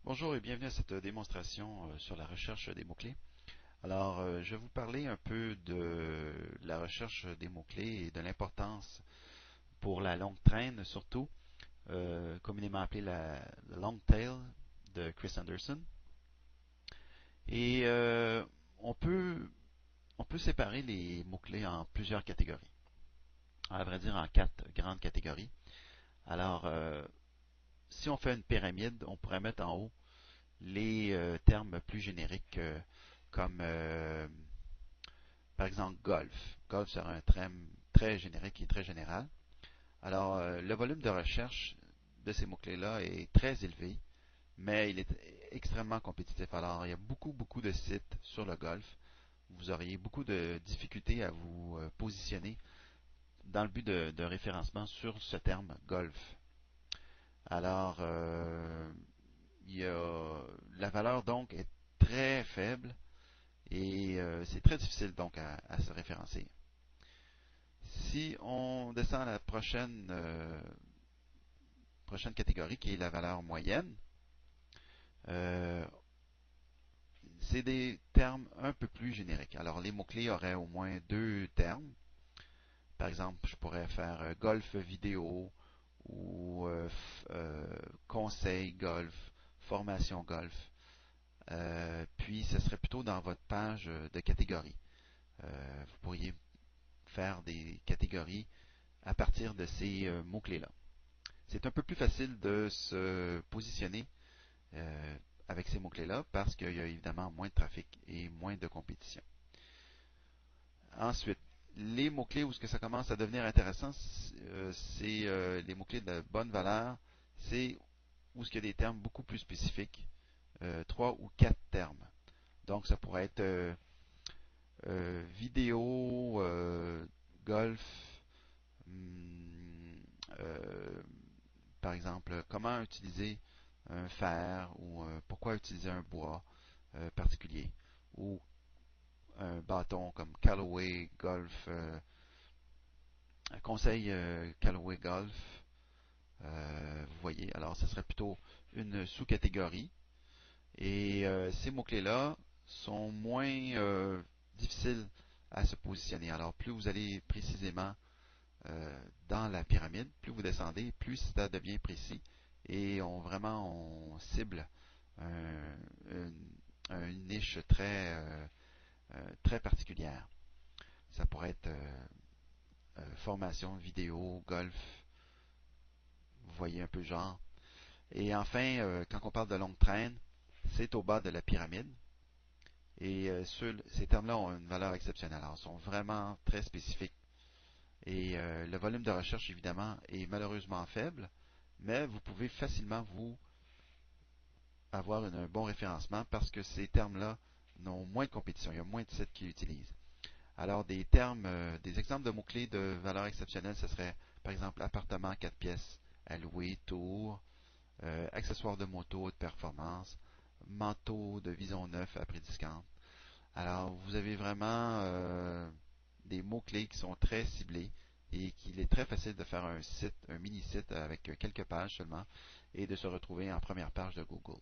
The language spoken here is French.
Bonjour et bienvenue à cette démonstration sur la recherche des mots-clés. Alors, je vais vous parler un peu de la recherche des mots-clés et de l'importance pour la longue traîne, surtout, communément appelée la long tail de Chris Anderson. Et on peut, on peut séparer les mots-clés en plusieurs catégories. À vrai dire, en quatre grandes catégories. Alors, si on fait une pyramide, on pourrait mettre en haut les termes plus génériques comme par exemple golf. Golf sera un terme très générique et très général. Alors le volume de recherche de ces mots-clés-là est très élevé, mais il est extrêmement compétitif. Alors il y a beaucoup de sites sur le golf. Vous auriez beaucoup de difficultés à vous positionner dans le but de référencement sur ce terme golf. Alors, la valeur donc est très faible et c'est très difficile donc à se référencer. Si on descend à la prochaine catégorie qui est la valeur moyenne, euh, c'est des termes un peu plus génériques. Alors les mots-clés auraient au moins deux termes. Par exemple, je pourrais faire golf vidéo ou conseil golf, formation golf. Puis ce serait plutôt dans votre page de catégorie. Vous pourriez faire des catégories à partir de ces mots-clés-là. C'est un peu plus facile de se positionner euh, avec ces mots-clés-là parce qu'il y a évidemment moins de trafic et moins de compétition. Ensuite, les mots-clés où ce que ça commence à devenir intéressant, c'est les mots-clés de bonne valeur, c'est où ce qu'il y a des termes beaucoup plus spécifiques, 3 ou 4 termes. Donc ça pourrait être vidéo, golf, hum, euh, par exemple, comment utiliser un fer ou pourquoi utiliser un bois particulier ou un bâton comme Callaway Golf, un conseil Callaway Golf. Vous voyez, alors ce serait plutôt une sous-catégorie. Et ces mots-clés-là sont moins difficiles à se positionner. Alors plus vous allez précisément dans la pyramide, plus vous descendez, plus ça devient précis et on cible une niche très particulière. Ça pourrait être formation, vidéo, golf, vous voyez un peu le genre. Et enfin, quand on parle de longue traîne, c'est au bas de la pyramide. Et ces termes-là ont une valeur exceptionnelle. Alors, ils sont vraiment très spécifiques. Et le volume de recherche, évidemment, est malheureusement faible, mais vous pouvez facilement vous avoir un bon référencement parce que ces termes-là n'ont moins de compétition. Il y a moins de sites qui l'utilisent. Alors, des termes, des exemples de mots-clés de valeur exceptionnelle, ce serait, par exemple, appartement 4 pièces à louer, tour, accessoires de moto de performance, manteau de vision neuf à prix discount. Alors, vous avez vraiment des mots-clés qui sont très ciblés et qu'il est très facile de faire un site, un mini-site avec quelques pages seulement et de se retrouver en première page de Google.